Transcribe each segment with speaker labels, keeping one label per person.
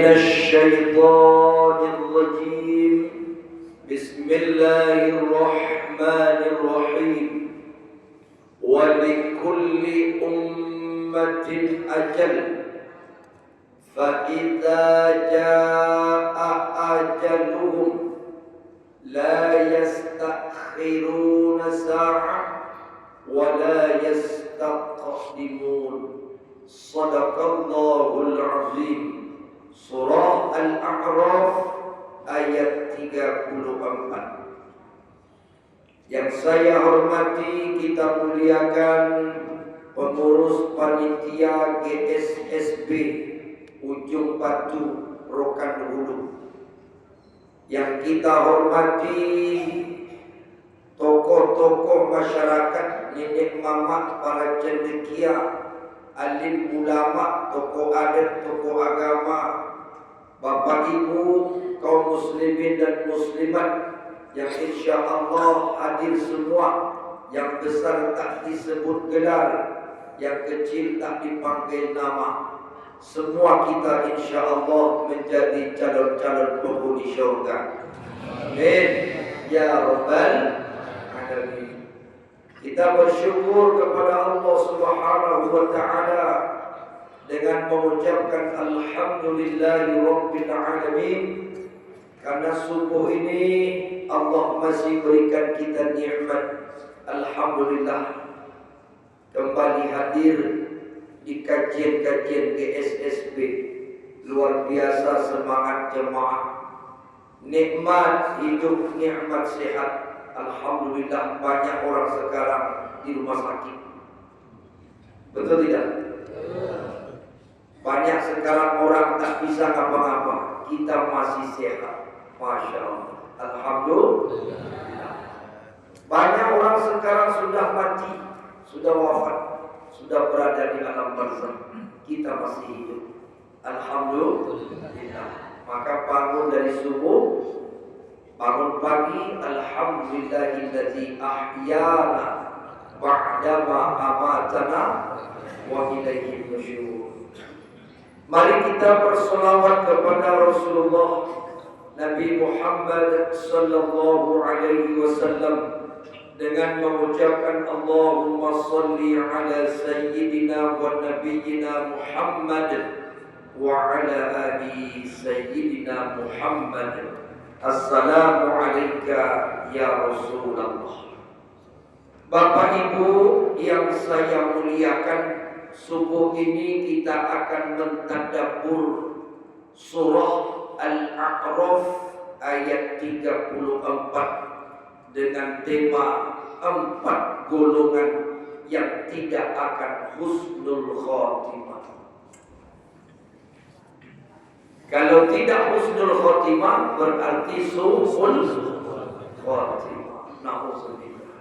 Speaker 1: الشيطان الرجيم بسم الله الرحمن الرحيم ولكل أمة أجل فإذا جاء أجلهم لا يستأخرون ساعة ولا يستقدمون صدق الله العظيم. Surah Al-A'raf ayat 34. Yang saya hormati, kita muliakan pengurus panitia GSSB Ujung Batu Rokan Hulu. Yang kita hormati tokoh-tokoh masyarakat, nenek mama, para cendekia, alim ulama, tokoh adat, tokoh agama, bapak ibu, kaum muslimin dan muslimat yang insya Allah hadir semua, yang besar tak disebut gelar, yang kecil tak dipanggil nama. Semua kita insya Allah menjadi calon-calon penghuni syurga. Amin ya rabbal alamin. Kita bersyukur kepada Allah Subhanahu wa taala dengan mengucapkan alhamdulillahi rabbil alamin, karena subuh ini Allah masih berikan kita nikmat. Alhamdulillah kembali hadir di kajian-kajian GSSB. Luar biasa semangat jemaah, nikmat hidup, nikmat sehat. Alhamdulillah banyak orang sekarang di rumah sakit. Betul tidak? Banyak sekarang orang tak bisa ngapa-ngapa. Kita masih sehat. Masya Allah. Alhamdulillah. Banyak orang sekarang sudah mati, sudah wafat, sudah berada di alam barzakh. Kita masih hidup. Alhamdulillah. Maka bangun dari subuh, bangun pagi, alhamdulillahillazi ahyana ba'dama amatana wa ilaihi nusyur. Mari kita bersolawat kepada Rasulullah Nabi Muhammad sallallahu alaihi wasallam dengan mengucapkan Allahumma salli ala sayyidina wa nabiyyina Muhammad wa ala ali sayyidina Muhammad. Assalamu alayka ya Rasulullah. Bapak Ibu yang saya muliakan, subuh ini kita akan mentadabbur surah Al-A'raf ayat 34 dengan tema 4 golongan yang tidak akan husnul khotimah. Kalau tidak husnul khotimah berarti su'ul khotimah. Na'udzubillah.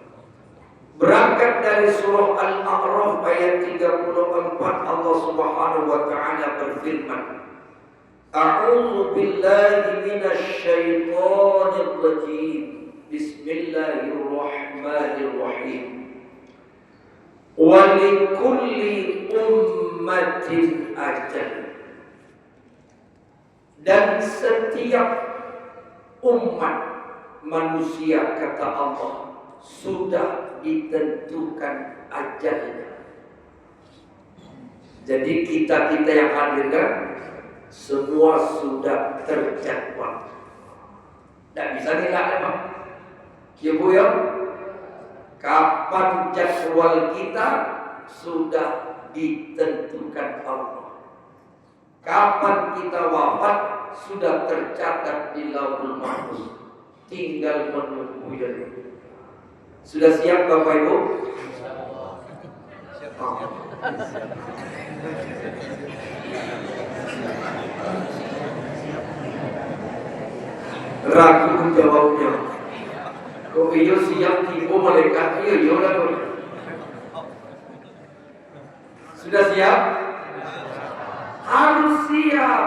Speaker 1: Berangkat dari surah Al-A'raf ayat 34, Allah Subhanahu wa taala berfirman, A'udzu billahi minasy syaithanir rajim. Bismillahirrahmanirrahim. Wa likulli ummatin ajal. Dan setiap umat manusia, kata Allah, sudah ditentukan ajalnya. Jadi kita yang hadirkan semua sudah terjadwal. Tidak bisa nilai Pak. Ya Bu ya, kapan jadwal kita sudah ditentukan Allah. Kapan kita wafat sudah tercatat di Lauhul Mahfuz. Tinggal menunggu ya. Sudah siap Bapak Ibu? Ragu menjawabnya. Kok iyo siap tiba malaikat iyo lah. Sudah siap? Harus siap.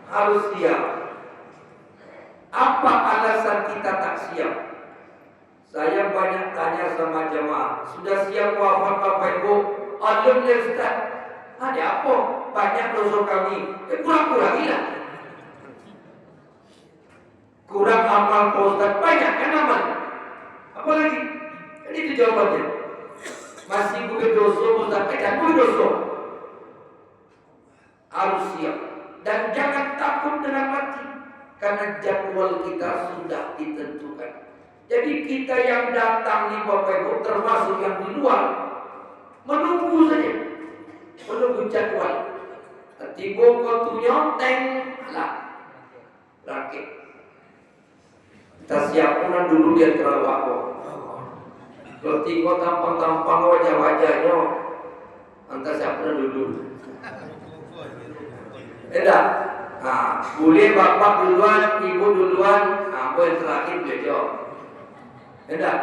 Speaker 1: Harus siap. Apa alasan kita tak siap? Saya banyak tanya sama jemaah, sudah siap wafat Bapak Ibu? Alhamdulillah Ustaz. Ada apa? Banyak dosa kami. Kurang-kurangilah. Kurang amal Pak Ustaz. Banyak kan amal. Apa lagi? Kan itu jawabannya. Masih gue dosa Pak Ustaz. Jangan gue dosa. Harus siap. Dan jangan takut dengan mati. Karena jadwal kita sudah ditentukan. Jadi kita yang datang nih Bapak Ibu, termasuk yang di luar, menunggu saja. Menunggu jadwal. Tiba waktunya, teng lah. Rakit. Kita siapkan dulu dia terlalu aku. Kalau tiba tampang-tampang wajah-wajahnya, anda siapkan dulu. Tidak. Nah, boleh bapak duluan, ibu duluan, aku yang terakhir beliau. Tidak.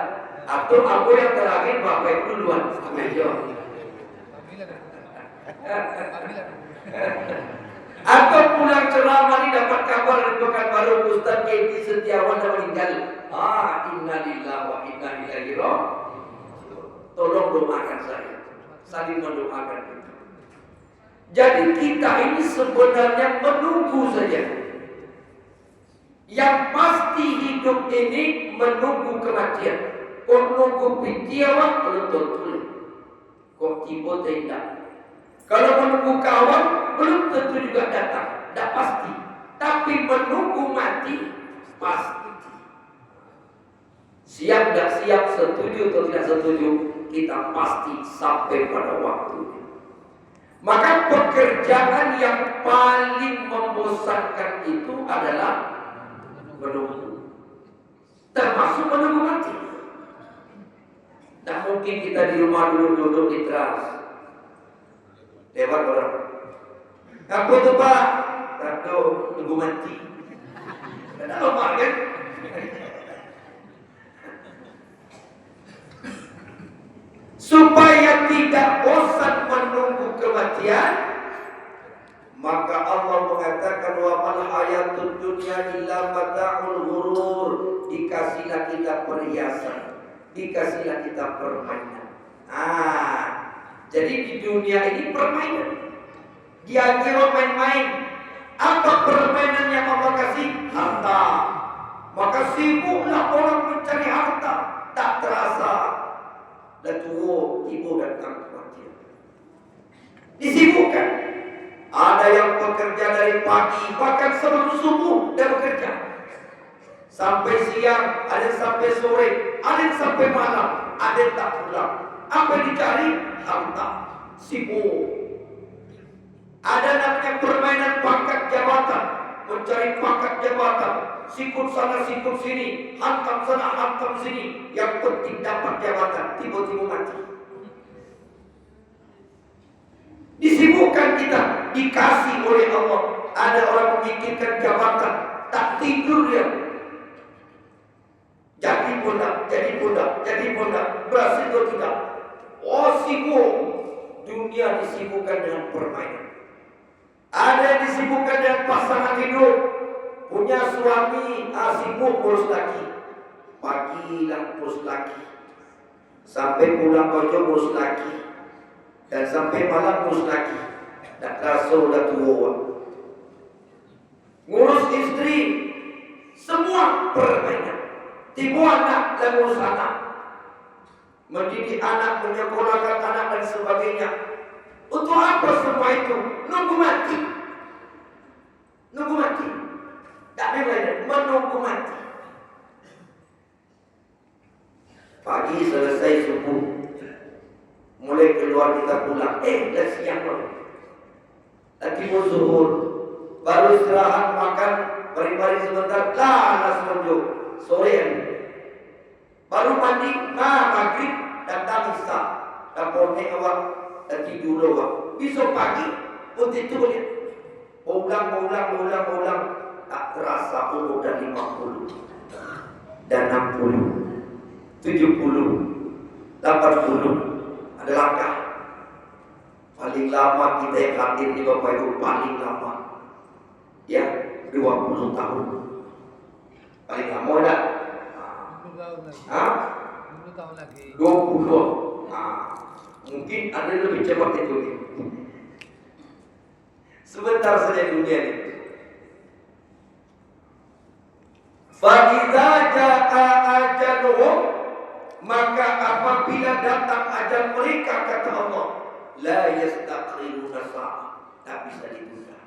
Speaker 1: Atau aku yang terakhir, bapak ibu duluan, beliau. Atau pulang ceramah ini dapat kabar dari Pekanbaru Ustaz Edi Setiawan yang meninggal. Innalillahi wa inna ilaihi raji'un. Tolong doakan saya. Saling mendoakan kita. Jadi kita ini sebenarnya menunggu saja. Yang pasti hidup ini menunggu kematian. Kok nunggu pitiawan belum tentu. Kok tiba tidak. Kalau menunggu kawan belum tentu juga datang. Tidak pasti. Tapi menunggu mati pasti. Siap tidak siap, setuju atau tidak setuju, kita pasti sampai pada waktunya. Maka pekerjaan yang paling membosankan itu adalah menunggu. Termasuk menunggu mati. Tidak mungkin kita di rumah duduk di teras. Lewat orang. Apa itu Pak? Tahu nunggu mati. Tidak lama kan? Supaya tidak bosan menunggu kematian, maka Allah mengatakan wa mal hayatud dunya illa mata'ul ghurur. Dikasihlah kita perhiasan, dikasihlah kita permainan. Jadi di dunia ini permainan. Dia kira main-main. Apa permainan yang Allah kasih? Harta. Maka sibuklah orang mencari harta. Tak terasa dan tua ibu datang kematian. Disibukkan. Ada yang bekerja dari pagi bahkan sebelum subuh dan bekerja sampai siang, ada yang sampai sore, ada yang sampai malam, ada yang tak pulang. Apa yang dicari? Harta. Sibuk. Ada namanya permainan pangkat jabatan, mencari pangkat jabatan. Sikut sana, sikut sini, hantam sana, hantam sini. Yang penting dapat jabatan, tiba-tiba mati. Disibukkan kita, dikasih oleh Allah. Ada orang memikirkan jabatan, tak tidur dia. Jadi pundak, jadi pundak, jadi pundak. Berhasil atau tidak? Oh sibuk. Dunia disibukkan dengan permainan. Ada yang disibukkan dengan pasangan hidup. Punya suami, sibuk urus laki. Pagi dan urus laki. Sampai pulang kerja urus laki. Dan sampai malam urus laki. Tak terasa dah tua. Ngurus istri. Semua permainan. Tiba anak dan urus anak. Mendidik anak, menyekolahkan anak dan sebagainya. Untuk apa semua itu? Nunggu mati. Nunggu mati. Tak ada menunggu mati. Pagi selesai subuh, mulai keluar kita pulang. Dah siang loh. Nanti mau zuhur, baru istirahat makan, bari-bari sebentar, langsung sore hari. Baru mandi, maghrib, datang isya. Dapurnya awak, dan tidur awak. Besok pagi, pun tidurnya. Ulang. Tak terasa umur dah 50 dan 60 70 80 ada langkah. Paling lama kita yang hadir di Bapak Ibu paling lama ya 20 tahun. Paling lama dah
Speaker 2: 20 tahun lagi.
Speaker 1: 20. Mungkin ada lebih cepat itu. Sebentar saja dunia ini. Fa'idza jaa ajaluhum, maka apabila datang ajal mereka, kata Allah, la yastakhiruna sa'ah, tak bisa ditunda.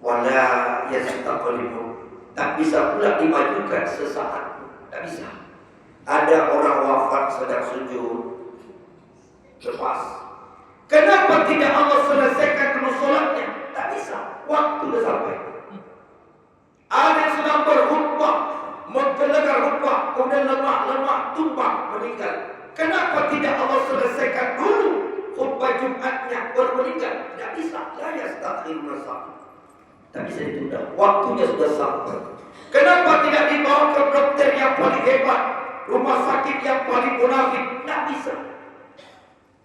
Speaker 1: Wala yastaqdimun, tak bisa pula dimajukan sesaat, tak bisa. Ada orang wafat sedang sujud, lepas. Kenapa tidak Allah selesaikan dulu sholatnya? Tak bisa, waktu sudah sampai. Ada yang sedang berkhutbah, menggelegar khutbah, kemudian lemah, tumbang, meninggal. Kenapa tidak Allah selesaikan dulu khutbah Jumatnya baru meninggal? Tidak bisa, la yastakhiruna sa'ah, tak bisa ditunda, waktunya sudah sampai. Kenapa tidak dibawa ke dokter yang paling hebat, rumah sakit yang paling munafik? Tidak bisa,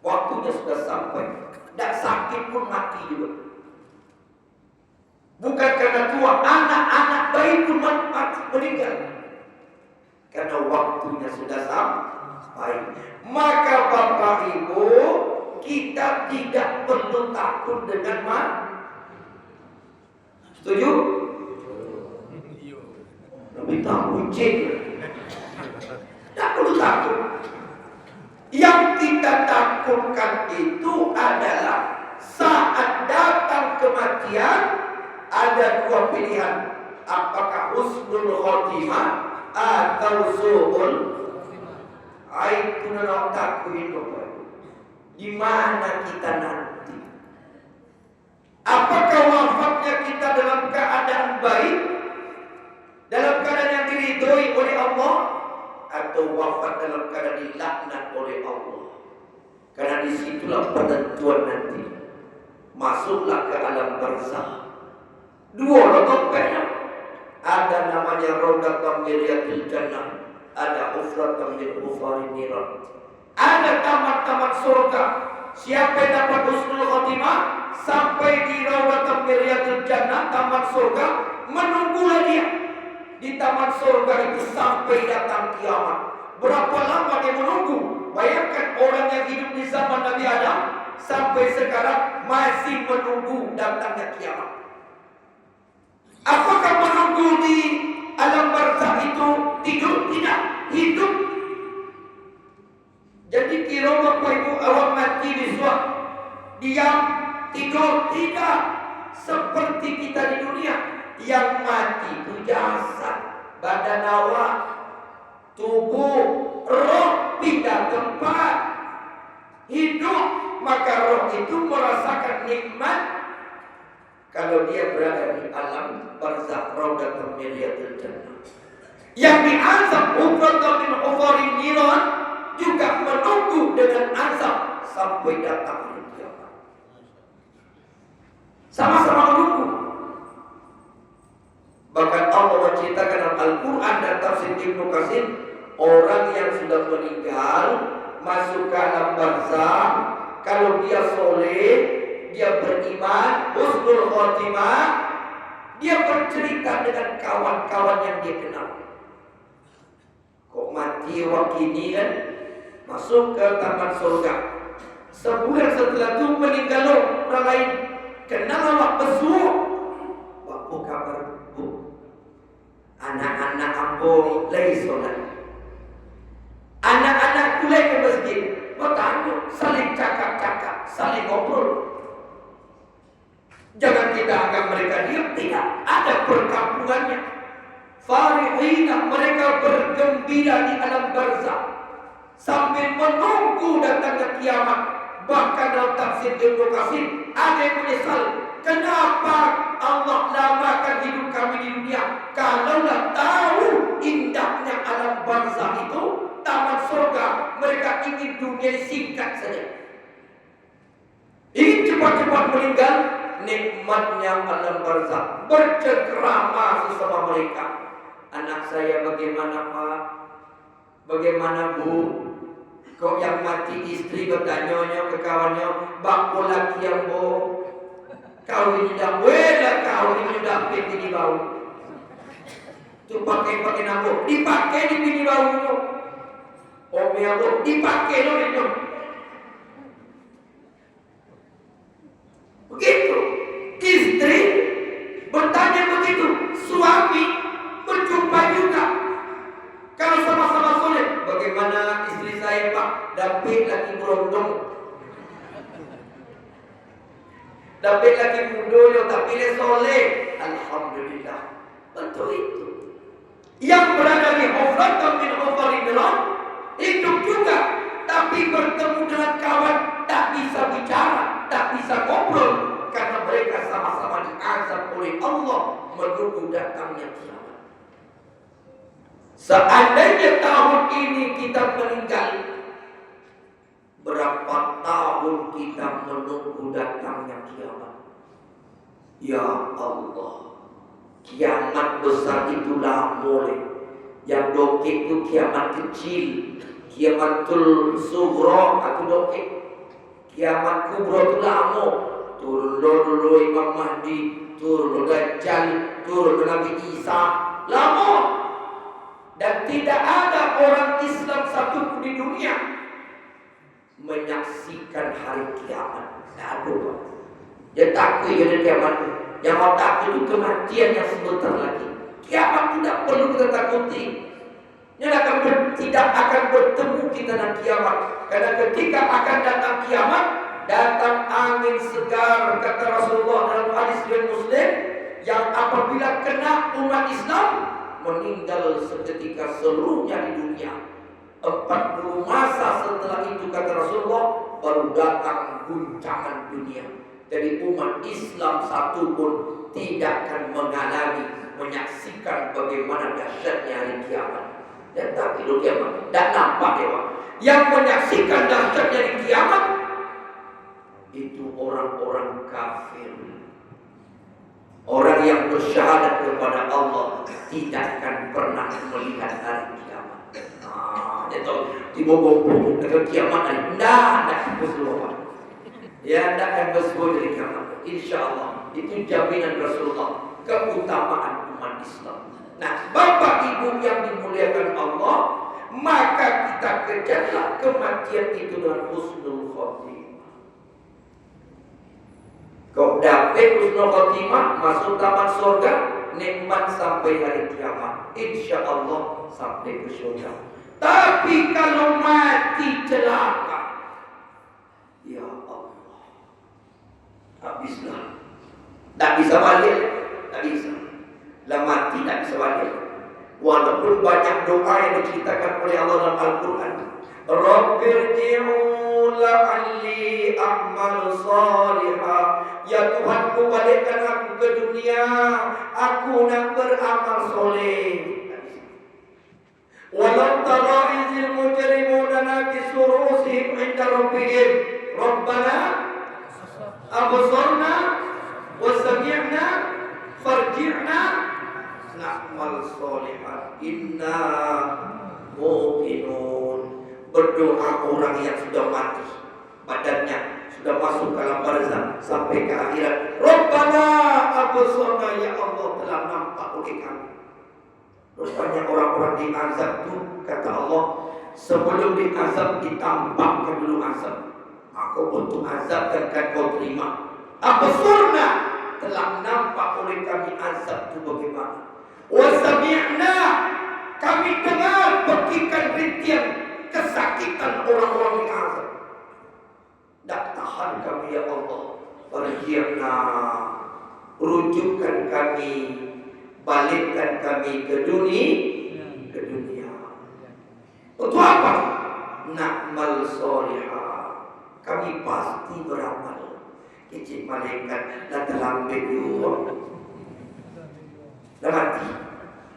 Speaker 1: waktunya sudah sampai. Tidak sakit pun mati juga. Bukan karena tua, anak-anak bayi pun mati, meninggal. Karena waktunya sudah sampai. Maka Bapak Ibu, kita tidak perlu takut dengan mati. Setuju? Lebih takut cik. Tak perlu takut. Yang kita takutkan itu adalah saat datang kematian, ada dua pilihan. Apakah husnul khotimah atau su'ul itu nak takutin Bapak. Di mana kita nanti? Apakah wafatnya kita dalam keadaan baik, dalam keadaan yang diridhoi oleh Allah, atau wafat dalam keadaan dilaknat oleh Allah? Karena disitulah penentuan nanti. Masuklah ke alam barzakh. Dua rotopnya. Ada namanya Raudhatam min Riyadil Jannah, ada Hufratam min Hufarin Niran. Ada taman-taman surga. Siapa yang dapat husnul khotimah sampai di Raudhatam min Riyadil Jannah, taman surga, menunggulah dia di taman surga itu sampai datang kiamat. Berapa lama dia menunggu? Bayangkan orang yang hidup di zaman Nabi Adam sampai sekarang masih menunggu datangnya kiamat. Apakah menunggu di alam barzakh itu tidur? Tidak, hidup. Jadi kira Bapak Ibu awak mati di suap, diam, tidur? Tidak. Seperti kita di dunia, yang mati itu jasad, badan awak, tubuh, roh pindah tempat. Hidup, maka roh itu merasakan nikmat kalau dia berada di alam barzakh, Raudhatam min Riyadil Jannah. Yang diazab Hufratam min Hufarin Niran juga menunggu dengan azab sampai datang hari kiamat. Sama-sama menunggu. Bahkan Allah menceritakan dalam Al-Quran dan tafsir Ibnu Katsir, orang yang sudah meninggal masuk ke alam barzakh, kalau dia soleh, dia beriman, husnul khotimah, dia bercerita dengan kawan-kawan yang dia kenal. Kok mati wakini kan, masuk ke taman surga. Sebulan setelah itu meninggal orang lain. Kenal awak besuk. Apa kabar bu? Anak-anak ambo lagi sholat. Anak-anak kulai ke masjid. Bertanya, saling cakap-cakap, saling ngobrol. Jangan kita anggap mereka diam, tidak. Ada perkampungannya. Farihina, mereka bergembira di alam barzakh sambil menunggu datangnya kiamat. Bahkan dalam tafsir Ibnu Katsir ada yang menyesal, kenapa Allah lamakan hidup kami di dunia? Kalaulah tahu indahnya alam barzakh itu, taman surga, mereka ingin dunia singkat saja. Ingin cepat-cepat meninggal. Nikmatnya alam barzakh, bercengkrama sesama mereka. Anak saya bagaimana Pak? Bagaimana Bu? Kok yang mati istri bertanya ke kawannya, bako laki yang Bu? Kawin dah, wala kawin dah bini bau. Tu pakai nambah, dipakai di bini baunya. Om ya Bu, dipakai loh itu. Begitu. Istri bertanya begitu. Suami berjumpa juga. Kalau sama-sama soleh, bagaimana istri saya Pak? Dapat lagi berondong. Dapat lagi mudoyo, tapi dia soleh. Alhamdulillah. Betul itu. Yang berada di hufratan min hufaridiran, hidup juga. Tapi bertemu dengan kawan, tak bisa bicara, tak bisa ngobrol. Karena mereka sama-sama diazab oleh Allah menunggu datangnya kiamat. Seandainya tahun ini kita meninggal, berapa tahun kita menunggu datangnya kiamat? Ya Allah, kiamat besar itulah mulai. Yang dokik itu kiamat kecil, kiamatul sughra aku dokik. Kiamat kubra itu lama. Turun dulu Imam Mahdi, turun Dajjal, turun Nabi Isa. Lama. Dan tidak ada orang Islam satu di dunia menyaksikan hari kiamat. Tidak ada. Dia takut hari kiamat. Yang mau takut itu kematian yang sebentar lagi. Kiamat tidak perlu kita takuti. Tidak akan bertemu kita dengan kiamat. Karena ketika akan datang kiamat, datang angin segar, kata Rasulullah dalam hadis riwayat Muslim, yang apabila kena umat Islam meninggal seketika seluruhnya di dunia. 40 masa setelah itu, kata Rasulullah, baru datang guncangan dunia. Jadi umat Islam satu pun tidak akan menyaksikan bagaimana dahsyatnya hari kiamat. Dan tak tidur kiamat, dan nampak ya Pak. Yang menyaksikan dahsyatnya hari kiamat itu orang-orang kafir. Orang yang bersyahadat kepada Allah tidak akan pernah melihat hari kiamat. Itu dibobong ke kiamat hari. Tidak berseluruh. Ya, tidak akan berseluruh dari kiamat. Insya Allah itu jaminan Rasulullah, keutamaan umat Islam. Nah, Bapak Ibu yang dimuliakan Allah, maka kita kejarlah kematian itu dengan husnul khotimah. Kau dapat husnul khotimah, masuk taman surga, nikmat sampai hari kiamat. Insya Allah sampai ke surga. Tapi kalau mati celaka, ya Allah, habislah. Tak bisa balik, tak bisa. Lah mati tak bisa balik. Walaupun banyak doa yang diceritakan oleh Allah dalam Al-Quran. Rabbirji'u la'alli a'mal salihah. Ya Tuhanku, balikkan aku ke dunia, aku nak beramal soleh. Walau tara izil mujrimuna nakisu ru'usihim 'inda rabbihim. Rabbana absarna wa sami'na farji'na na'mal sholihan inna muqinun. Berdoa orang yang sudah mati, badannya sudah masuk ke alam barzakh sampai ke akhirat. Rabbana absarna, ya Allah telah nampak oleh kami. Rupanya orang-orang diazab itu, kata Allah, sebelum diazab ditampakkan dulu azab. Aku untuk azab dan kau terima. Absarna, telah nampak oleh kami azab itu bagaimana. Wasami'na, kami dengar pekikan rintian kesakitan orang-orang yang azab. Tak tahan kami ya Allah. Farji'na, rujukkan kami, balikkan kami ke dunia. Untuk apa? Na'mal sholihah, kami pasti beramal. Kecil malaikat dah terlambat dulu. Dah mati.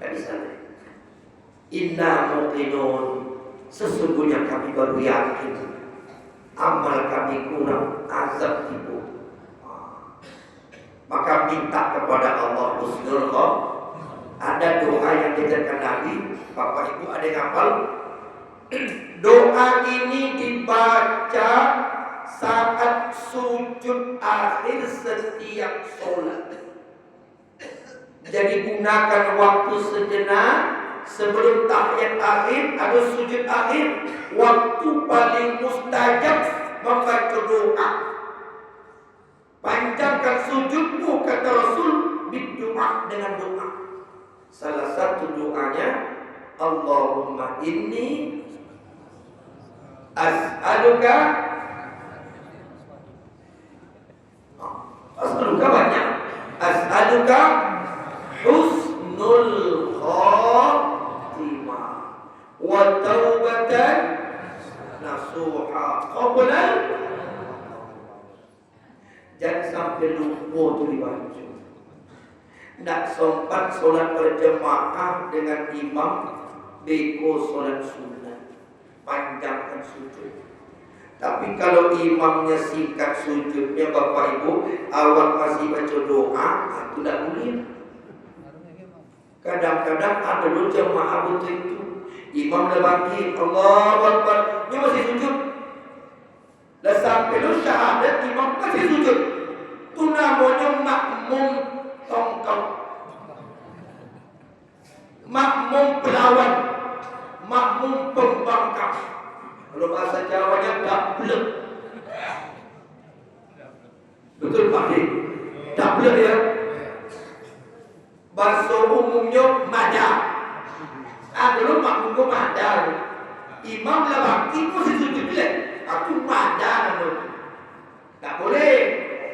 Speaker 1: Tak bisa. Inna muqinun, sesungguhnya kami baru yakin. Amal kami kurang, azab tipu. Maka minta kepada Allah husnul khotimah. Ada doa yang diajarkan Nabi. Bapak Ibu ada yang hafal? Doa ini dibaca saat sujud akhir setiap sholat. Jadi gunakan waktu sejenak sebelum tahiyat akhir atau sujud akhir, waktu paling mustajab membaca doa. Panjangkan sujudmu, kata Rasul, berdoa dengan doa. Salah satu doanya, Allahumma inni as'aluka. As'aluka banyak. As'aluka husnul khatimah wa taubatan nasuha qabla. Jangan sampai lupa tu dibaca. Nak sempat solat berjemaah dengan imam, beko solat sunat, panjangkan sujud. Tapi kalau imamnya singkat sujudnya, Bapak Ibu, awak masih baca doa, itu tak boleh. Kadang-kadang ada loh jemaah betul itu, imam dah bangkit, Allahu Akbar, dia masih sujud. Dah sampai lu syahadat, imam masih sujud. Itu namanya makmum tongkang, makmum pelawan, makmum pembangkang. Kalau bahasa Jawanya dablek. Betul Pak Dik? Dablek ya. Bahasa umumnya madar. Dulu makmum ko madar. Imam lah bangkit masih sujud bila. Aku madar namanya. Tak boleh.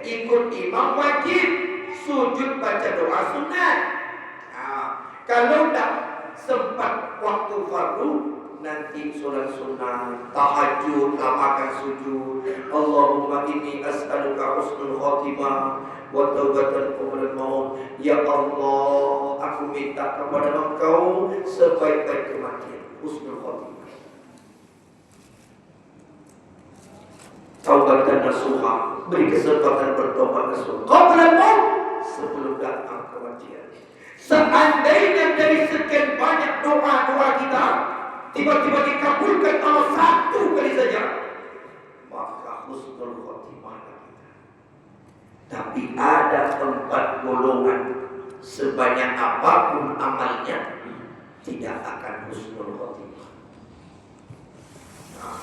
Speaker 1: Ikut imam wajib. Sujud baca doa sunat. Kalau tak sempat waktu fardu, nanti solat sunnah, tahajud, lamakan sujud. Allahumma inni as'aluka husnul khatimah wa taubatan qabla maut. Ya Allah, aku minta kepada Engkau sebaik-baik kematian, husnul khatimah. Taubatan nasuha, beri kesempatan bertobat nasuha qabla maut, sebelum datang kematian. Seandainya dari sekian banyak doa-doa kita tiba-tiba dikabulkan Allah satu kali saja, maka husnul khatimah kita. Tapi ada 4 golongan, sebanyak apapun amalnya tidak akan husnul khatimah.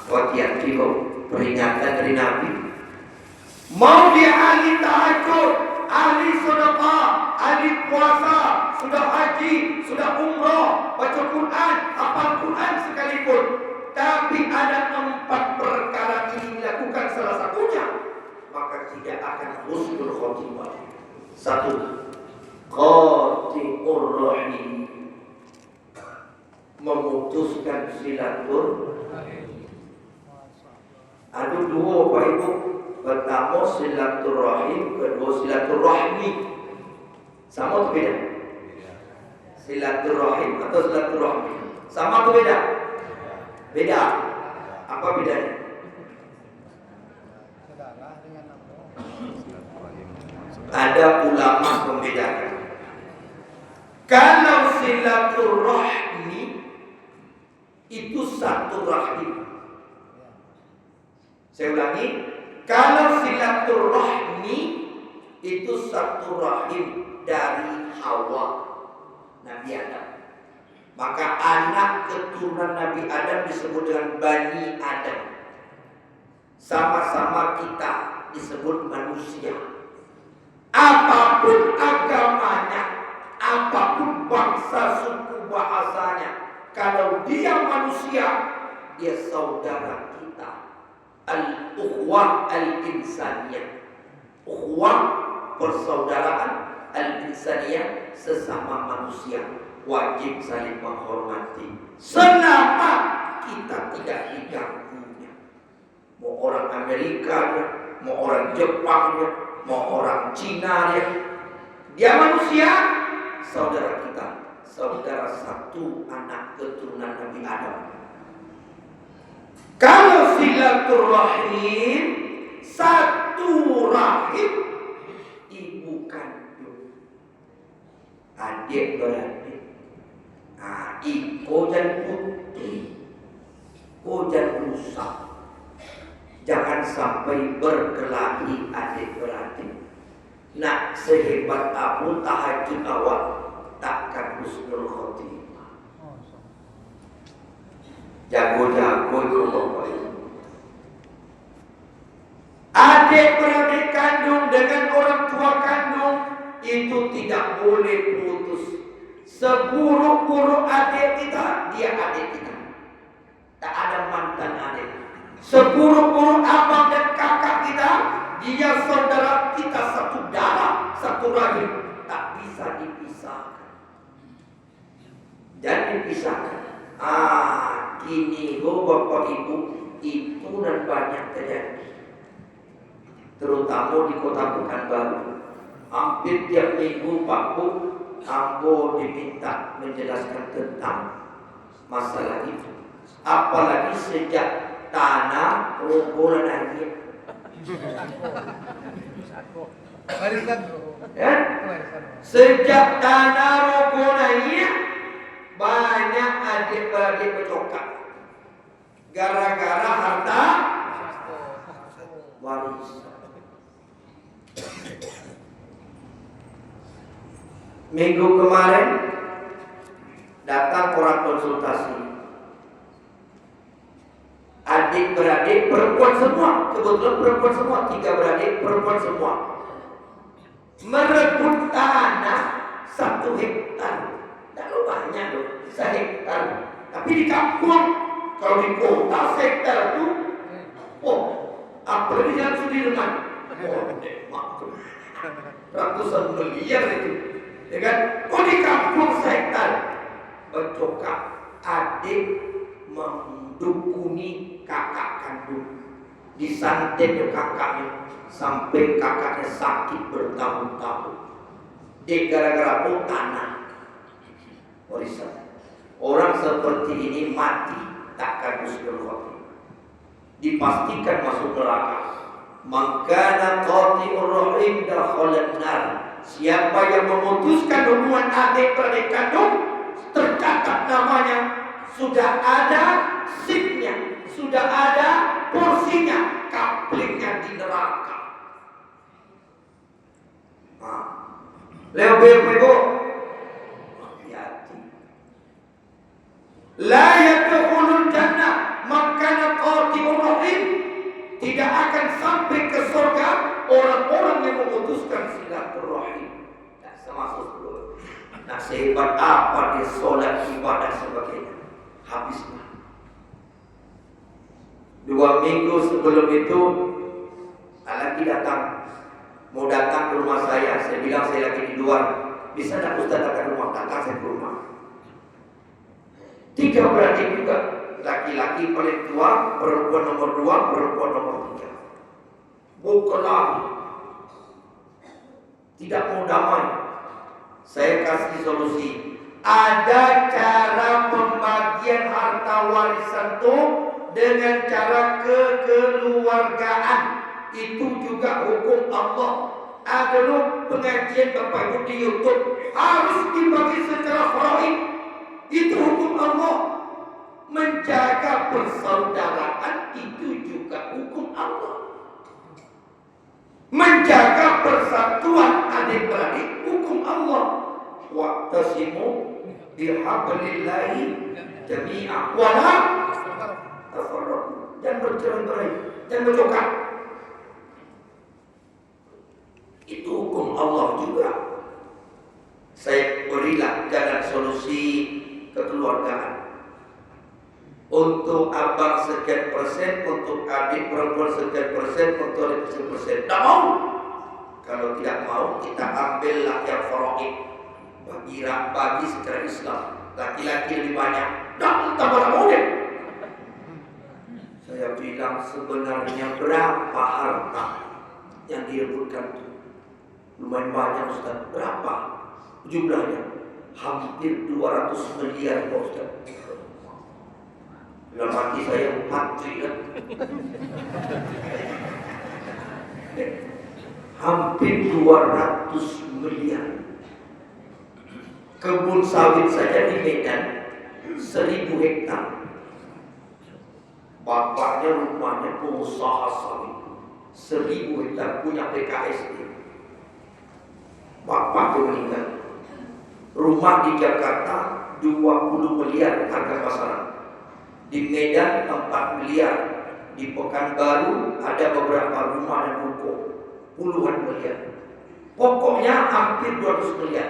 Speaker 1: Hati-hati kok, peringatan dari Nabi. Mau dia ahli tahajud, ahli sedekah, ahli puasa, sudah haji, sudah umrah, baca Quran, hafal Quran sekalipun, tapi ada 4 perkara ini dilakukan salah satunya, maka tidak akan husnul khatimah. 1. Qati'ur rahim, memutuskan silaturahim. Ada 2 Pak Ibu. Pertama silaturahim, kedua silaturahmi. Sama atau beda? Silaturahim atau silaturahmi sama atau beda? Beda. Apa bedanya? Ada ulama membedakan. Kalau silaturahmi itu satu rahim. Saya ulangi, kalau silaturahmi itu satu rahim dari Hawa, Nabi Adam. Maka anak keturunan Nabi Adam disebut dengan Bani Adam. Sama-sama kita disebut manusia. Apapun agamanya, apapun bangsa, suku, bahasanya, kalau dia manusia, dia saudara kita. Al-ukhwah al-insaniyah. Ukhwah, persaudaraan, al-insaniyah, sesama manusia, wajib saling menghormati selama kita tidak diganggunya. Mau orang Amerika dia, mau orang Jepang dia, mau orang Cina dia manusia, saudara kita, saudara satu anak keturunan Nabi Adam. Kalau silaturahim satu rahim, ibu kandung, adik beradik, iko dan putri, kojan rusak. Jangan sampai berkelahi adik beradik. Nak sehebat apapun tahajud awak, takkan husnul khotimah. Jago-jago itu Bapak Ibu. Adik-beradik kandung dengan orang tua kandung itu tidak boleh putus. Seburuk-buruk adik kita, dia adik kita. Tak ada mantan adik. Seburuk-buruk abang dan kakak kita, dia saudara kita, satu darah, satu rahim. Tak bisa dipisahkan. Dan dipisahkan. Kini bapak ibu itu dan banyak terjadi. Terutama di kota Pekanbaru. Hampir tiap minggu Pak Bu Ambo diminta menjelaskan tentang masalah itu. Apalagi sejak tanah roboh naik. Ya? Sejak tanah roboh naik, banyak adik-beradik bercokak gara-gara harta warisan. Minggu kemarin datang orang konsultasi. Adik-beradik perempuan semua, kebetulan perempuan semua, 3 beradik perempuan semua, merebut tanah 1 hektar. Tidak banyak loh, 1 hektar. Tapi di kampung, kalau di kota hektar itu, apalagi di Jalan Sudirman, ratusan miliar itu, ya kan? Di kampung 1 hektar, bercokak adik mendukuni kakak kandung, disantet kakaknya sampai kakaknya sakit bertahun-tahun. Gara-gara tanah warisan. Orang seperti ini mati takkan husnul khotimah, dipastikan masuk neraka. Maka qati'ur rahim dakhalan nar. Siapa yang memutuskan hubungan adik-beradik kandung, tercatat namanya, sudah ada sipnya, sudah ada porsinya, kaplingnya di neraka. Lebo-lebo, hati-hati. La yadkhulul jannah man kana qati'ur rahim. Tidak akan sampai ke surga orang-orang yang memutuskan silaturahim. Tak termasuk dulu. Nak sehebat apa dia solat, ibadah sebagainya, habislah. 2 minggu sebelum itu lagi datang, mau datang ke rumah saya. Saya bilang saya lagi di luar, bisa tak Ustaz datang ke rumah? Datang saya ke rumah. 3 beradik juga, laki-laki paling tua, perempuan nomor 2, perempuan nomor 3. Berkelahi, tidak mau damai. Saya kasih solusi. Ada cara pembagian harta warisan itu dengan cara kekeluargaan. Itu juga hukum Allah. Ada loh pengajian Bapak Ibu di YouTube, harus dibagi secara faraid. Itu hukum Allah. Menjaga persaudaraan itu juga hukum Allah. Menjaga persatuan adik-beradik hukum Allah. Wa'tasimu bihablillahi jami'a wa la tafarraqu. Jangan bercerai-berai, jangan bercokak. Itu hukum Allah juga. Saya berilah jalan solusi kekeluargaan. Untuk abang sekian persen, untuk adik perempuan sekian persen, untuk adik sekian persen. Tak mau. Kalau tidak mau, kita ambillah yang faraid. Bagi secara Islam. Laki-laki lebih banyak. Tak mau deh. Saya bilang sebenarnya berapa harta yang direbutkan itu? Lumayan banyak Ustaz. Berapa jumlahnya? Hampir 200 miliar Ustaz. Dalam hati saya mati kan. Hampir 200 miliar. Kebun sawit saja di Medan 1000 hektar. Bapaknya rumahnya pengusaha sawit, 1000 hektar, punya PKS dia. Bapak meninggal. Rumah di Jakarta 20 miliar harga pasaran. Di Medan 4 miliar. di Pekanbaru ada beberapa rumah dan ruko puluhan miliar. Pokoknya hampir 200 miliar.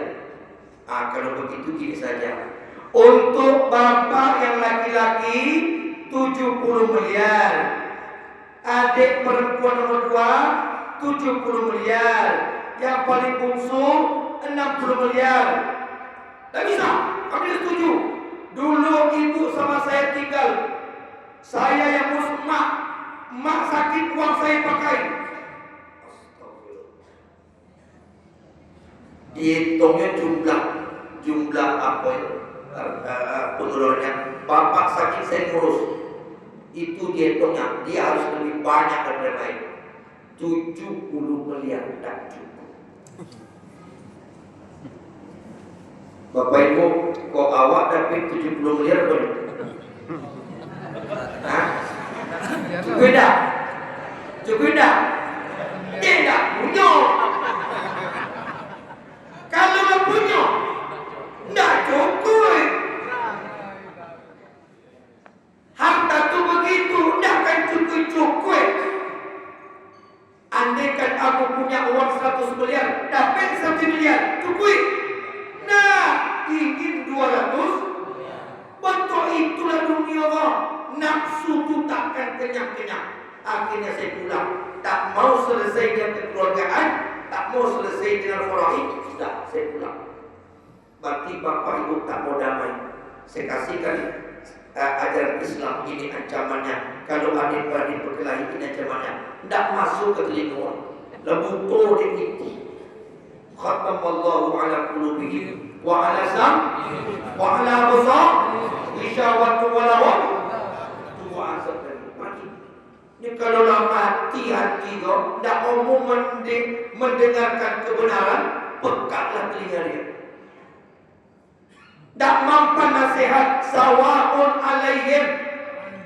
Speaker 1: Kalau begitu gini saja. Untuk bapak yang laki-laki 70 miliar. Adik perempuan nomor 2 70 miliar. Yang paling bungsu 60 miliar. Tak bisa, kami setuju. Dulu ibu sama saya tinggal. Saya yang ngurus emak. Emak sakit, uang saya pakai. Dihitungnya jumlah apa itu pengeluarannya. Bapak sakit saya ngurus. Itu dihitungnya, dia harus lebih banyak dari lain. 70 miliar tak cukup. Bapak Ibu, kok awak dapat 70 miliar boleh? Hah? Cukup dah? Cukup dah? Dia tak punya. Kalau tak punya, tak cukup. Harta tu begitu, takkan cukup-cukup. Andaikan aku punya uang 100 miliar, dapat 1 miliar, cukup. Nah, ingin 200. Betul itulah dunia Allah. Nafsu itu takkan kenyang-kenyang. Akhirnya saya pulang. Tak mau selesai dengan kekeluargaan, tak mau selesai dengan faraid, sudah saya pulang. Berarti bapak ibu tak mau damai. Saya kasihkan ajaran Islam ini ancamannya. Kalau adik-beradik berkelahi ini ancamannya. Tidak masuk ke telinga orang. Lebuto dikiti. Khatamallahu ala qulubihim wa ala sam'ihim wa ala absarihim ghishawatun wa lahum wa azabun alim. Ini kalau mati hati kau, tidak mau mendengarkan kebenaran, pekatlah telinga dia. Tak mampu nasihat, sawa'un alaihim,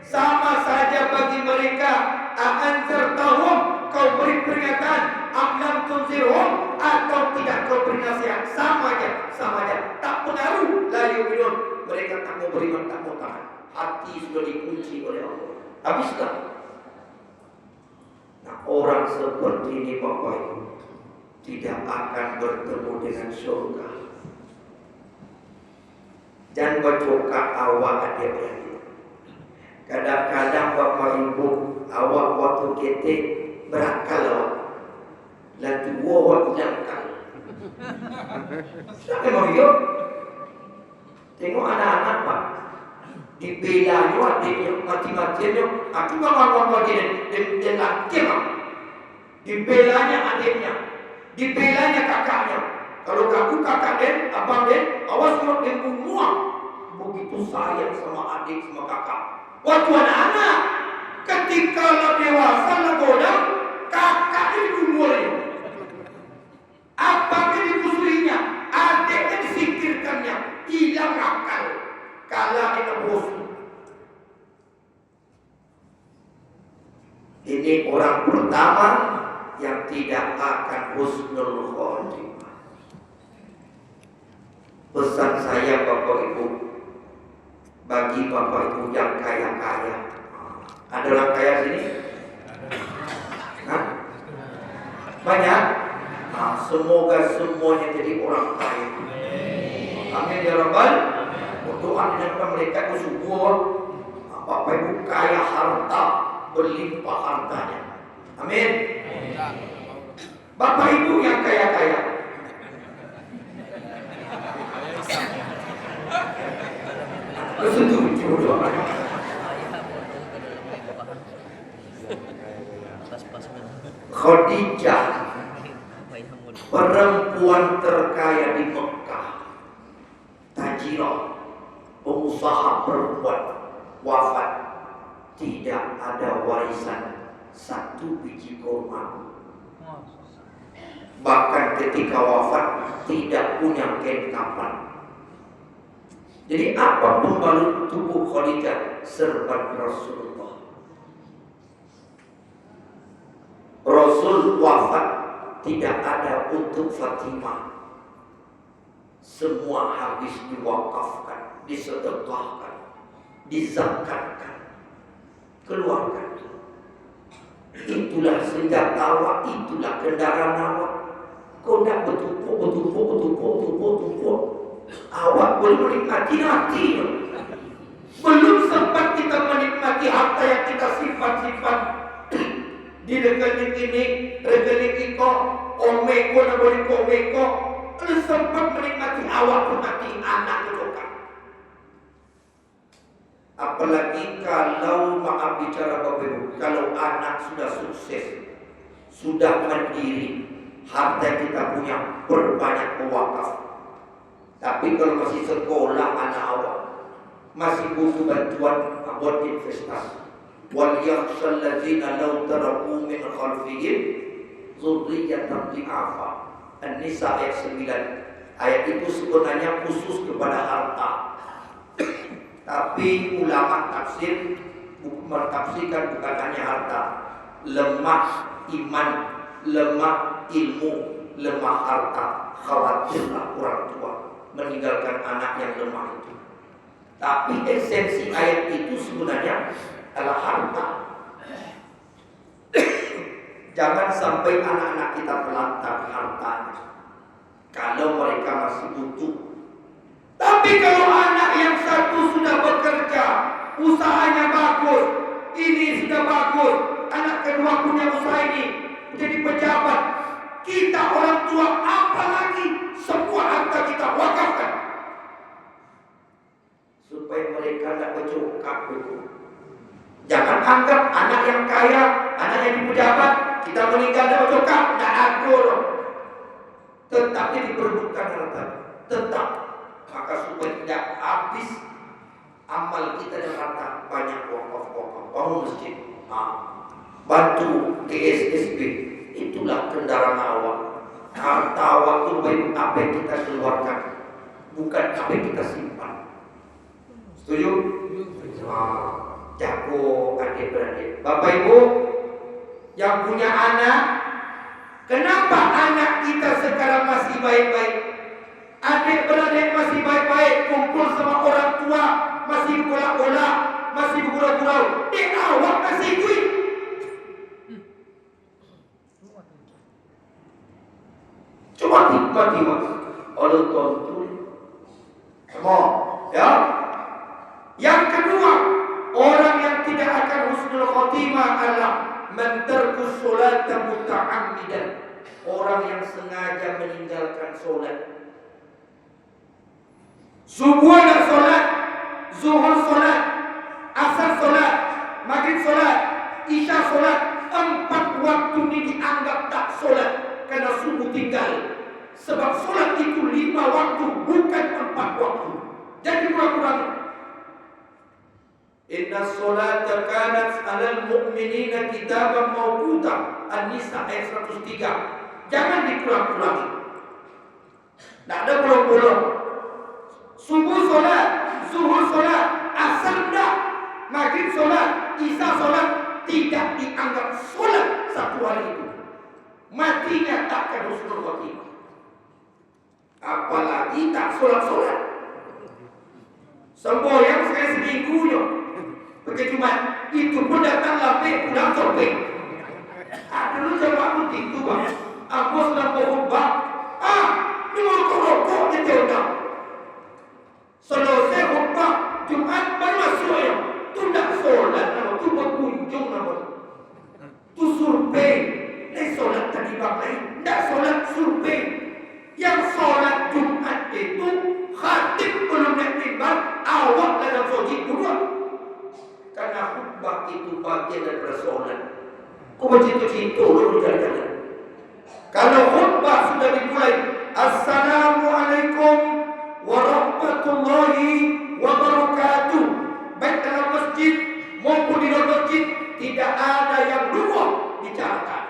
Speaker 1: sama saja bagi mereka. A'anzartahum, kau beri peringatan, am lam tunzirhum, atau tidak kau beri nasihat, sama aja, tak pengaruh. La yu'minun, mereka tak mau beriman, tak mau tahan. Hati sudah dikunci oleh Allah. Habislah. Nah, orang seperti ini Bapak Ibu tidak akan bertemu dengan surga. Dan bercokak awak adik-adik. Kadang-kadang Bapak Ibu awak waktu kita berakal awak. Lalu awak hilangkan. Tak memang yuk. Tengok anak-anak Pak. Dibelanya adiknya, mati-matiannya. Aku ngomong-ngomong dia laki Pak. Dibelanya adiknya. Dibelanya kakaknya. Kalau kamu kakak Den, abang Den, awas kalau dia bunuh. Begitu sayang sama adik, sama kakak. Waktu anak-anak, ketika lah dewasa lah godam, kakaknya dibunuh dia. Abangnya dimusuhinya, adiknya disingkirkannya, hilang akal. Kalah kita musuh. Ini orang pertama yang tidak akan husnul khotimah. Pesan saya Bapak Ibu, bagi Bapak Ibu yang kaya-kaya. Ada orang kaya sini? Hah? Banyak? Nah, semoga semuanya jadi orang kaya. Amin ya Rabbal. Berdoa dengan mereka bersyukur. Bapak Ibu kaya harta, berlimpah hartanya. Amin. Bapak Ibu yang kaya-kaya. Setuju doa. Khadijah, perempuan terkaya di Mekah, tajirah, pengusaha perempuan, wafat, tidak ada warisan satu biji kurma. Bahkan ketika wafat tidak punya kain kafan. Jadi apa pembalut tubuh Khadijah? Serban Rasulullah. Rasul wafat tidak ada untuk Fatimah. Semua habis diwakafkan, disedekahkan, dizakatkan, keluarkan. Itulah senjata awak, itulah kendaraan awak. Kau nak bertumpuk. Awak belum menikmati hati. Belum sempat kita menikmati harta yang kita simpan di rekening ini, rekening itu, omeko nak boleh omeko. Belum sempat menikmati awak pun mati anak juga. Apalagi kalau maaf bicara Bapak Ibu, kalau anak sudah sukses, sudah mandiri, harta kita punya berbanyak wakaf. Tapi kalau masih sekolah anak awak, masih butuh bantuan buat investasi. Wal yakhshal ladzina law taraku min khalfihim dzurriyyatan dhi'afa. An-Nisa ayat 9. Ayat itu sebenarnya khusus kepada harta. Tapi ulama tafsir mentafsirkan bukan hanya harta, lemah iman, lemah ilmu, lemah harta. Khawatirlah orang tua meninggalkan anak yang lemah itu. Tapi esensi ayat itu sebenarnya adalah harta. Jangan sampai anak-anak kita telantar hartanya kalau mereka masih butuh. Tapi kalau anak yang satu sudah bekerja, usahanya bagus, ini sudah bagus, anak kedua punya usaha ini, jadi pejabat, kita orang tua apalagi semua harta kita wakafkan supaya mereka tidak bercokak itu. Jangan anggap anak yang kaya, anak yang pejabat, kita meninggal tidak bercokak, tidak akur. Tetap diperebutkan harta, tetap. Maka supaya tidak habis amal kita dan harta, banyak wakaf, bangun masjid, bantu KSSB, itulah kendaraan awak. Harta awak itu baik apa yang kita keluarkan, bukan apa yang kita simpan. Setuju? Jago adik-beradik. Bapak Ibu yang punya anak, kenapa anak kita sekarang masih baik-baik? Adik-beradik masih baik-baik, kumpul sama orang tua, masih bola-bola, masih bergurau-gurau. Awak masih duit. Coba nikmati mas. Allah tonton. Semua, ya. Yang kedua, orang yang tidak akan husnul khotimah adalah man tarkus sholata muta'ammidan. Orang yang sengaja meninggalkan solat. Subuh nak solat, zuhur solat, asar solat, maghrib solat, isya solat, 4 waktu ini dianggap tak solat karena subuh tinggal. Sebab solat itu 5 waktu, bukan 4 waktu. Jadi kurang-kurang. Inna sholata kanat 'alal mu'minina kitaban mawquta. An-Nisa ayat 103. Jangan dikurang-kurangi. Tak ada bolong-bolong. Subuh solat, zuhur solat, asar dah, maghrib solat, isya solat, tidak dianggap solat 1 hari itu. Matinya takkan husnul khotimah. Apalagi tak solat-solat. Sembohyang sekali seminggu yo. Pergi Jumat, itu pun datang lambe pulang sore. Dulu jamaah itu bang, aku sedang berkhutbah. Ini mau rokok di tenda. Selesai khutbah Jumat baru masuk ya. Itu tidak solat nama, itu berkunjung nama. Itu survei. Ini solat tadi bang lain, tidak solat survei. Yang solat Jumat itu khatib belum naik mimbar, awak dalam sujud dua. Karena khutbah itu bagian daripada solat. Kau bercitu-citu dulu jalan-jalan. Kalau khutbah sudah dimulai, Assalamualaikum warahmatullahi wabarakatuh. Baik dalam masjid maupun di luar masjid, tidak ada yang luar bicarakan.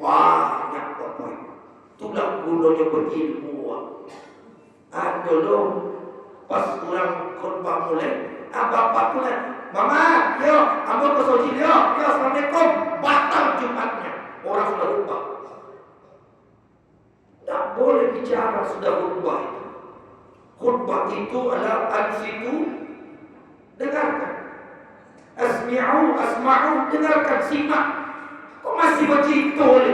Speaker 1: Banyak Bapak. Itulah gunanya berilmu. Ada loh, pas orang khutbah mulai, bapak mulai, mama, yo, ambil ke soji, yo, assalamualaikum, batal Jumatnya. Orang sudah khutbah. Tak boleh bicara sudah khutbah itu. Khutbah itu adalah ansitu, dengarkan. asma'u, dengarkan, simak. Kok masih begitu ni?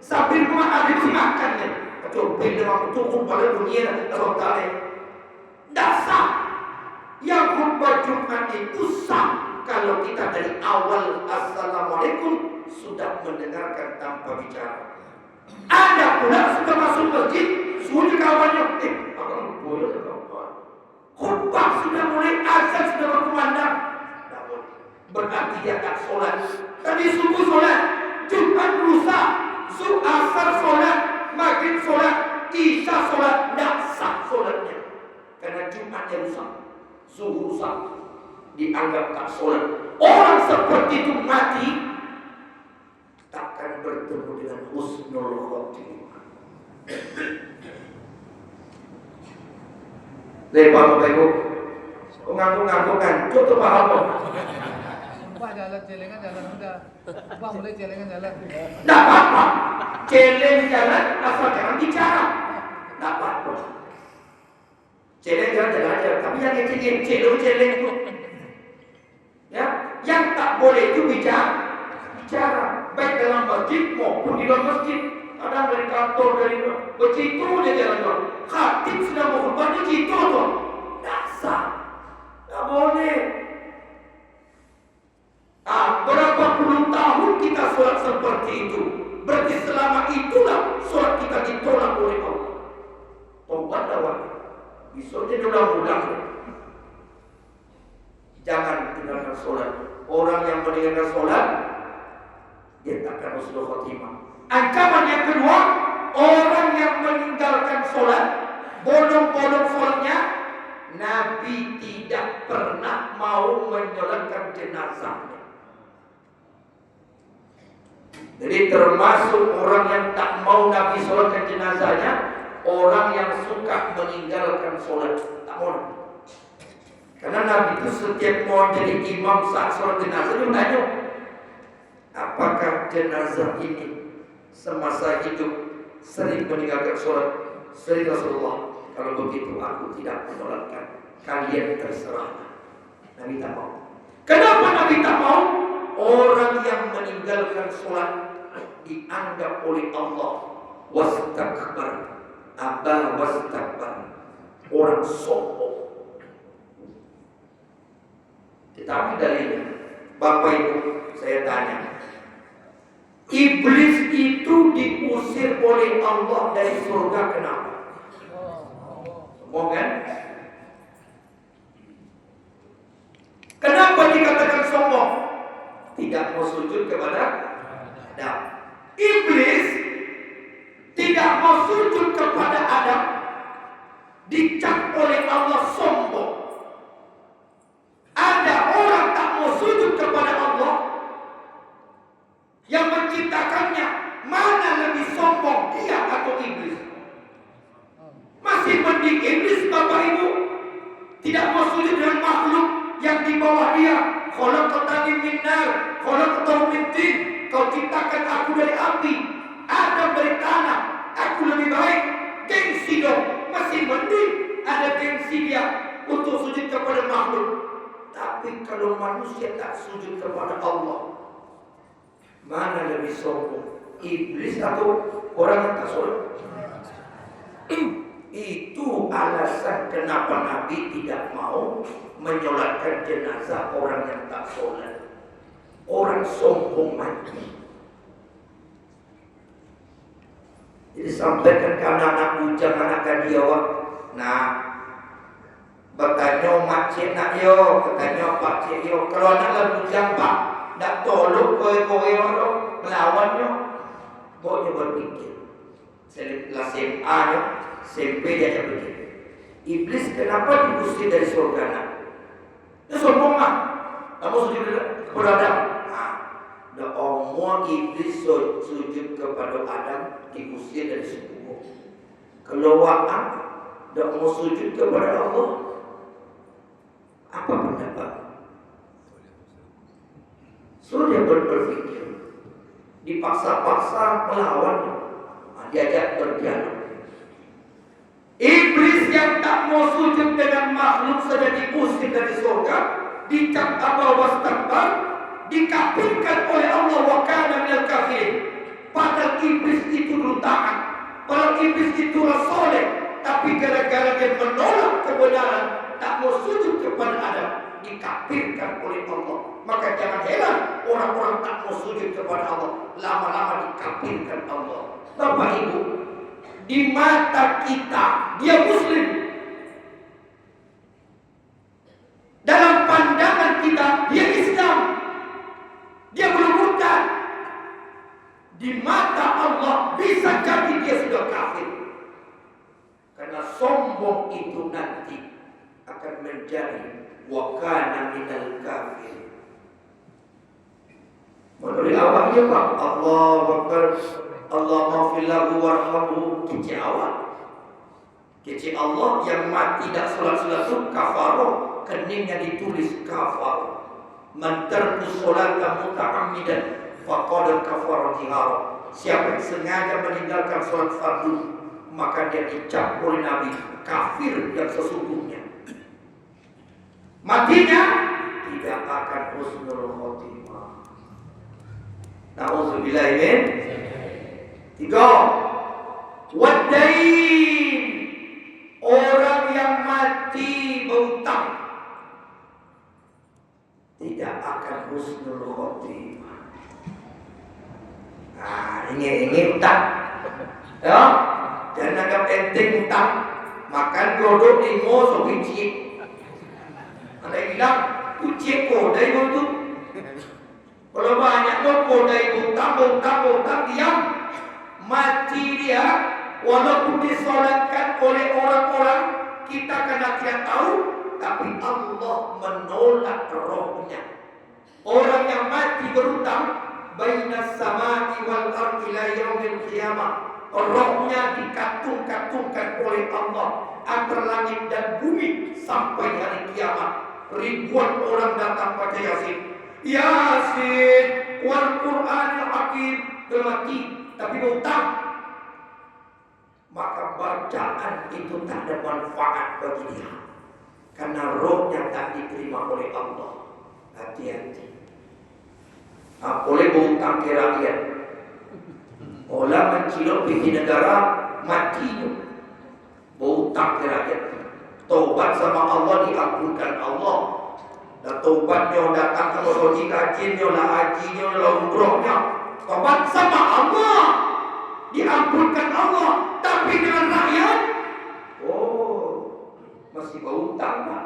Speaker 1: Sambil rumah ada simakan ni. Coba dengan betul pada dunia Allah Ta'ala. Tak sah. Yang khutbah Jumat itu sah kalau kita dari awal Assalamualaikum sudah mendengarkan tanpa bicara. Ada pula sudah masuk masjid, suruh kawannya, abang boleh kawan. Khutbah sudah mulai, azan sudah berkumandang. Tak boleh. Berarti dia tak solat. Tadi subuh solat, Jumat rusak, asar solat, maghrib solat, isya solat, tak sah solatnya. Karena Jumatnya rusak, zuhur rusak, dianggap tak solat. Orang seperti itu mati takkan bertemu dengan husnul khotimah. Lepas Bapak Ibu, ngaku-ngaku kan, contoh paham kok.
Speaker 2: Pak jalan celengan jalan udah. Pak mulai celengan jalan.
Speaker 1: Tak apa-apa. Celeng jalan asal jangan bicara. Tak apa-apa. Celeng jalan aja, tapi yang kecil celeng itu. Ya, yang tak boleh itu bicara. Baik dalam masjid maupun di luar masjid. Kadang dari kantor, dari begitu dia jalan tuan. Khatib sudah mau khutbah begitu tuan. Tak sah. Tak boleh. Berapa puluh tahun kita sholat seperti itu. Berarti selama itulah sholat kita ditolak oleh Allah. Taubat awal. Besoknya diulang-ulang. Jangan tinggalkan sholat. Orang yang meninggalkan sholat, dia takkan husnul khotimah. Ancaman yang kedua, orang yang meninggalkan sholat, bolong-bolong sholatnya, Nabi tidak pernah mau menyolatkan jenazahnya. Jadi termasuk orang yang tak mau Nabi sholatkan jenazahnya, orang yang suka meninggalkan sholat. Tak mau. Karena Nabi itu setiap mau jadi imam saat sholat jenazah, dia tanya, apakah jenazah ini semasa hidup sering meninggalkan sholat? Sering Rasulullah. Kalau begitu aku tidak menyolatkan. Kalian terserah. Nabi tak mau. Kenapa Nabi tak mau? Orang yang meninggalkan sholat dianggap oleh Allah wastakbar, wastakbar, orang sombong. Tetapi dalilnya, Bapak Ibu, saya tanya, iblis itu diusir oleh Allah dari surga kenapa? Sombong kan? Kenapa dikatakan sombong? Tidak mau sujud kepada Adam. Iblis tidak mau sujud kepada Adam, dicap oleh Allah sombong. Ada orang tak mau sujud kepada Allah yang menciptakannya, mana lebih sombong, dia atau iblis? Masih mending iblis, Bapak Ibu, tidak mau sujud dengan makhluk yang di bawah dia. Khalaqtani min nar, khalaqtahu min tin. Kau ciptakan aku dari api, Adam dari tanah. Aku lebih baik. Gengsi dong. Masih mending ada gengsi dia untuk sujud kepada makhluk. Tapi kalau manusia tak sujud kepada Allah, mana lebih sombong? Iblis atau orang yang tak sholat? Itu alasan kenapa Nabi tidak mau menyolatkan jenazah orang yang tak sholat. Orang sombong mati. Jadi sampaikan ke anak-anak bujang, anak kadiawak. Nah, bertanya makcik nak yo, bertanya pakcik yo. Kalau anak lah bujang pak, nak tolong kowe-kowe orang melawan yo, boleh berpikir. Setelah SMA yo, SMP dia akan berpikir. Iblis kenapa diusir dari surga nak? Dia sombong mah. Kamu sujud kepada Adam. Dah omong iblis sujud kepada Adam, diusir dari surga. Keluar dah mau sujud kepada Allah. Apa pendapat? Sudah berpikir, dipaksa-paksa melawannya, diajak berdialog. Iblis yang tak mau sujud dengan makhluk saja diusir dari surga, dicap apa wastakbar, dikafirkan oleh Allah wa kana minal kafirin. Padahal iblis itu dulu taat, padahal iblis itu soleh, tapi gara-gara dia menolak kebenaran, tak mau sujud kepada Adam, dikafirkan oleh Allah. Maka jangan heran orang-orang tak mau sujud kepada Allah, lama-lama dikafirkan Allah. Bapak Ibu, di mata kita dia muslim, dalam pandangan kita dia Islam, dia belum murtad. Di mata Allah bisa jadi dia sudah kafir. Karena sombong itu nanti akan menjadi wa kana minal kafir. Menurut awalnya Pak, Allahu Akbar, Allah maghfir lahu warhamhu, kecil awal. Kecil Allah yang mati tak salat-salat itu kafaroh, keningnya ditulis kafaroh. Man tarku sholata muta'ammidan faqad kafara jihara. Siapa yang sengaja meninggalkan salat fardu, maka dia dicap oleh Nabi kafir yang sesungguhnya. Matinya tidak akan husnul khotimah. Nauzubillah min. 3. Wadain, orang yang mati berhutang tidak akan husnul khotimah. Nah, ini hutang. Ya, jangan anggap enteng hutang. Makan godok di ngos biji. Ada yang bilang, ucap kodai itu. Kalau banyak kodai hutang diam. Mati dia, walaupun disolatkan oleh orang-orang, kita kena tidak tahu, tapi Allah menolak rohnya. Orang yang mati berhutang, bainas samai wal ardi ila yaumil qiyamah, rohnya dikatung-katungkan oleh Allah antara langit dan bumi sampai hari kiamat. Ribuan orang datang pada Yasin, Yasin wal Qur'anil Hakim, bermati tapi berhutang. Maka bacaan itu tak ada manfaat bagi dia, karena rohnya tak diterima oleh Allah. Hati-hati. Boleh berhutang ke rakyat, olah mencilok di negara mati, berhutang ke rakyat. Taubat sama Allah diampunkan Allah. Dan taubatnya datang ke lagi kajiannya lah, hajinya lah, umrohnya. Taubat sama Allah diampunkan Allah, tapi dengan rakyat, masih berhutang Pak.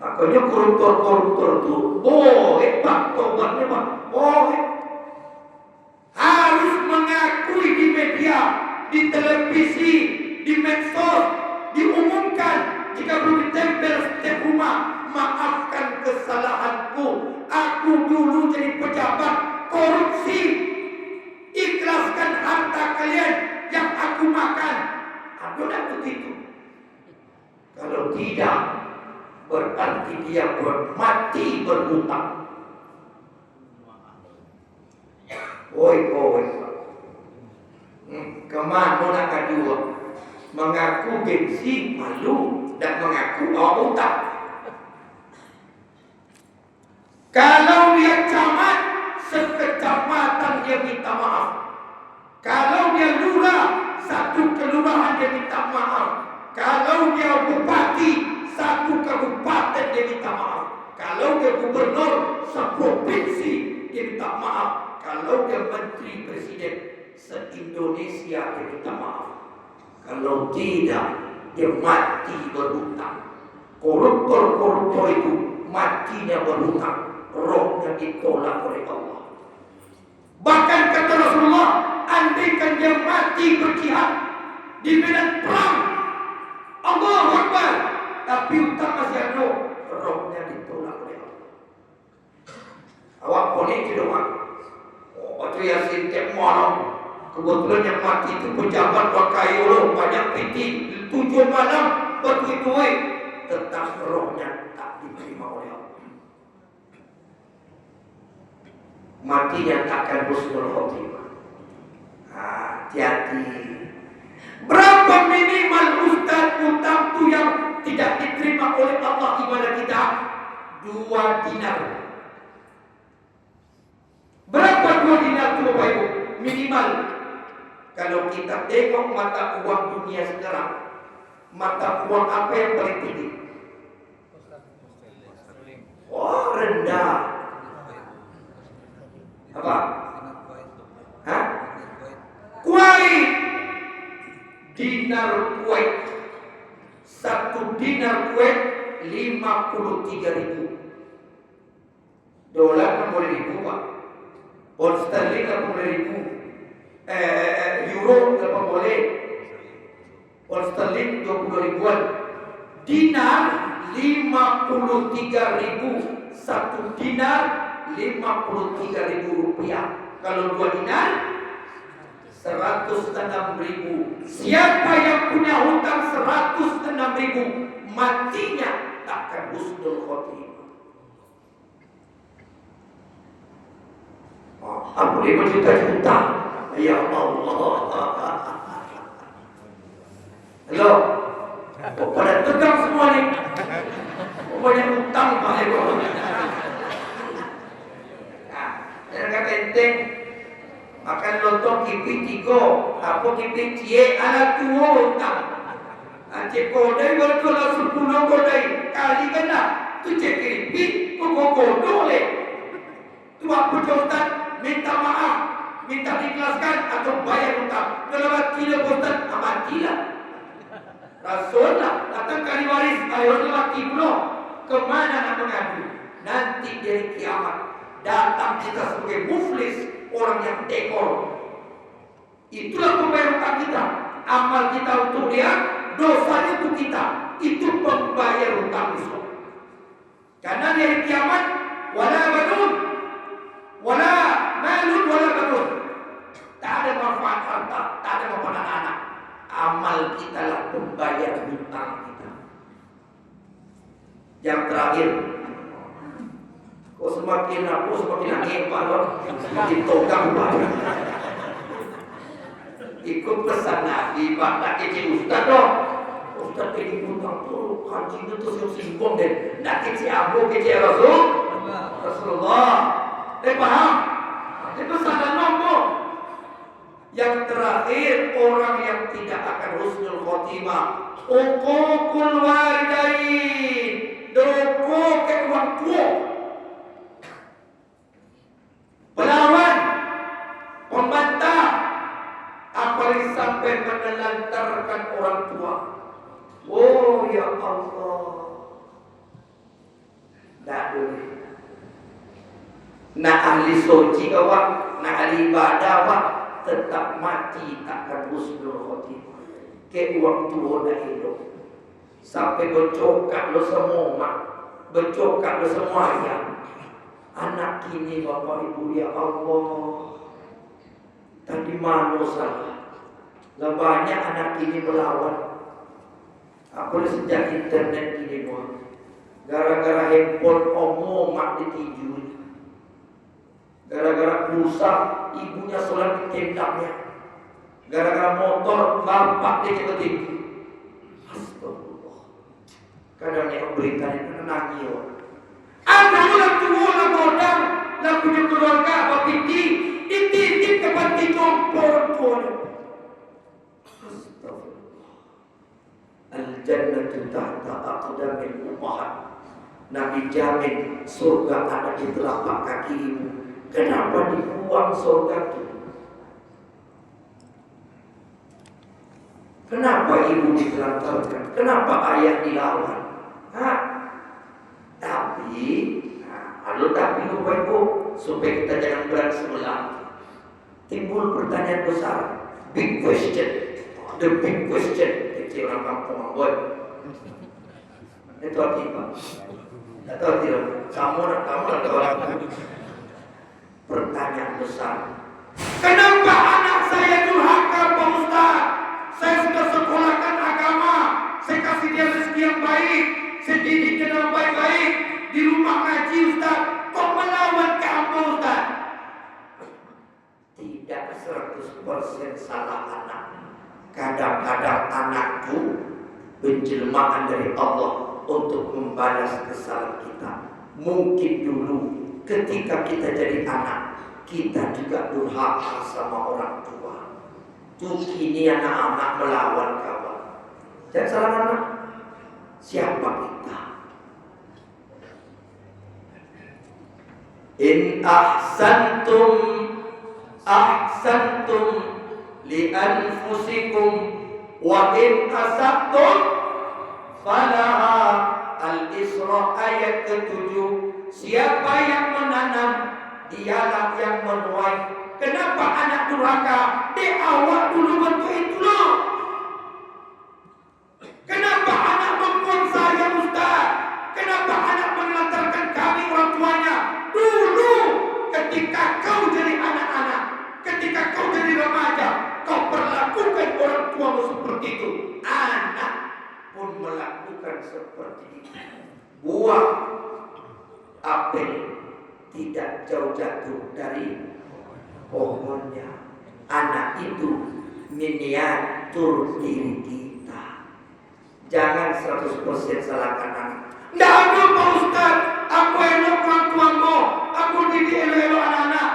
Speaker 1: Makanya koruptor itu boleh Pak, taubatnya Pak, boleh. Harus mengakui di media, di televisi, di medsos, diumumkan. Jika belum ditempel setiap rumah, maafkan kesalahanku, aku dulu jadi pejabat korupsi, ikhlaskan harta kalian yang aku makan. Ada tak begitu? Kalau tidak, berarti dia mati berhutang. Woi, kemana nak kedua? Mengaku gengsi, malu, dan mengaku hutang. Kalau dia camat, sekecamatan dia minta maaf. Kalau dia lurah, satu kelurahan dia minta maaf. Kalau dia bupati, satu kabupaten dia minta maaf. Kalau dia gubernur seprovinsi, dia minta maaf. Kalau dia menteri presiden se-Indonesia, dia minta maaf. Kalau tidak, dia mati berhutang. Koruptor itu matinya berhutang, rohnya ditolak oleh Allah. Bahkan kata Rasulullah, andaikan dia mati berjihad di medan perang, Allahu Akbar, tapi hutang masih ada, rohnya ditolak oleh Allah. Awak boleh ke rumah, baca Yasin tiap malam. Kebetulan yang mati itu pejabat Wakayo, banyak piti, 7 malam bertuit-tuit, tetap rohnya tak diterima oleh Allah. Matinya takkan husnul khotimah. Hati-hati. Berapa minimal ustaz utang tu yang tidak diterima oleh Allah ibadah kita? 2 dinar. Berapa 2 dinar itu Bapak Ibu? Minimal. Kalau kita tengok mata uang dunia sekarang, mata uang apa yang paling tinggi? Oh, rendah. Apa? Hah? Kuwait. Dinar Kuwait. 1 dinar Kuwait 53.000. Dolar 60.000 Pak. Pound sterling 80.000. Euro berapa boleh? Pound sterling 20.000-an. Dinar 53.000. 1 dinar 53.000 rupiah. Kalau 2 dinar 106.000. Siapa yang punya hutang 106.000, matinya takkan husnul khotimah. Aku 5 juta hutang. Ya Allah. Halo. Kok pada tegang semua nih? Kok banyak hutang Pak Eko? Nah, jangan kata enteng. Makan lontong kipi 3, apa kipi cie ala tuo hutang. Cek kodai berkolah 10 kodai kali kena. Tu cek kipi kok kodoh le. Tu apa Ustaz? Minta maaf, minta diikhlaskan atau bayar hutang. Kalau tidak Ustaz, matilah. Rasulullah datang kali waris, ayo mati pula. Kemana nak mengadu? Nanti dari kiamat datang kita sebagai muflis, orang yang tekor. Itulah pembayar hutang kita. Amal kita untuk dia, dosanya untuk kita. Itu pembayar hutang Islam. Karena dari kiamat wala banun, wala malun, wala banun. Tak ada manfaat harta, tak ada manfaat anak. Amal kita lah pembayar hutang kita. Yang terakhir, kok semakin aku semakin angin Pak Lor, semakin togang Pak. Ikut pesan Nabi Pak, tak kecil Ustaz dong. Ustaz kecil hutang tuh, hajinya tuh singgung deh. Nak kecil Abu, kecil Rasulullah. Paham? Itu pesanan nombor. Yang terakhir, orang yang tidak akan husnul khotimah, uququl walidain, doko ke orang tua, pelawan, pembantah, apalagi sampai menelantarkan orang tua. Oh ya Allah, tak boleh. Nak ahli suci awak, nak ahli ibadah awak, tetap mati takkan husnul khotimah. Ke uang tua dah hidup sampai bercokak lo semua mak, bercokak lo semua ayah. Anak kini bapak ibu ya Allah, tadi mana salah? Lah banyak anak kini melawan. Aku sejak internet kini buat gara-gara handphone omong mak ditijui. Gara-gara pulsa ibunya sholat di tendangnya. Gara-gara motor bapak dia ketik. Astagfirullah. Kadang yang berikan itu nangis. Ada orang tua nak modal, nak punya keluarga apa piti, dititip ke panti jompo orang tuanya. Astagfirullah. Al-jannatu tahta aqdamil ummahat. Nabi jamin surga ada di telapak kaki ibu. Kenapa dibuang surga itu? Kenapa ibu ditelantarkan? Kenapa ayah dilawan? Tapi, lalu tapi Bapak Ibu, supaya kita jangan berat sebelah, timbul pertanyaan besar, big question, the big question. Kecil orang kampung buat. Itu artinya, atau tidak? Kamu nak pertanyaan besar. Kenapa anak saya durhaka Pak Ustaz? Saya sudah sekolahkan agama, saya kasih dia rezeki yang baik, saya didik dia dengan baik-baik di rumah ngaji Ustaz. Kok melawan kamu Ustaz? Tidak 100% salah anak. Kadang-kadang anak itu penjelmaan dari Allah untuk membalas kesalahan kita. Mungkin dulu ketika kita jadi anak, kita juga durhaka sama orang tua. Tuh ini anak-anak melawan kawan. Jangan salah anak. Siapa kita? In ahsantum li anfusikum wa in asabtum falaha. Al-Isra ayat ke-7. Siapa yang menanam, dialah yang menuai. Kenapa anak durhaka? Di awal dulu bentuk itu loh. Kenapa anak membuat saya Ustaz? Kenapa anak menelantarkan kami orang tuanya? Dulu ketika kau jadi anak-anak, ketika kau jadi remaja, kau perlakukan orang tuamu seperti itu. Anak pun melakukan seperti itu. Buah apel tidak jauh jatuh dari pohonnya. Anak itu miniatur diri kita. Jangan 100% salahkan anak. Nggak ada Pak Ustaz, aku elok orang tuamu, aku didik elok-elok anak-anak.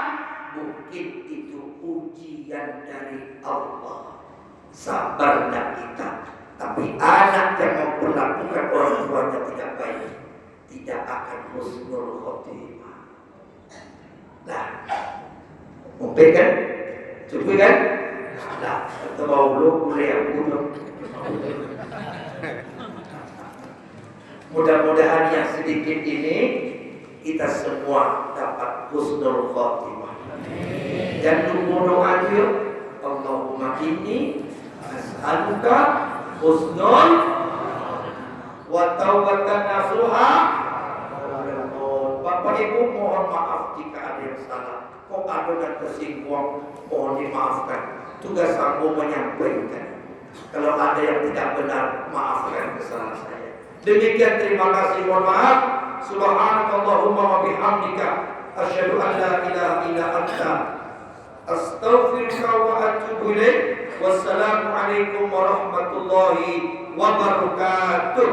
Speaker 1: Mungkin itu ujian dari Allah. Sabarlah kita. Tapi anak yang memperlakukan orang tuanya tidak baik, tidak akan husnul khotimah. Nah, mungkin kan? Cukup kan? Nah, kita mau dulu kuliah dulu. Mudah-mudahan yang sedikit ini kita semua dapat husnul khotimah. Dan doa dia, Allahumma inni as'aluka husnul wa taubatan nasuha. Bapak Ibu mohon maaf jika ada yang salah. Kok ada dan tersinggung, mohon dimaafkan. Tugas aku menyampaikan. Kalau ada yang tidak benar, maafkan kesalahan saya. Demikian, terima kasih, mohon maaf. Subhanakallahumma wa bihamdika asyhadu an la ilaha illa anta astaghfiruka wa atubu ilaik. Wassalamualaikum warahmatullahi wabarakatuh.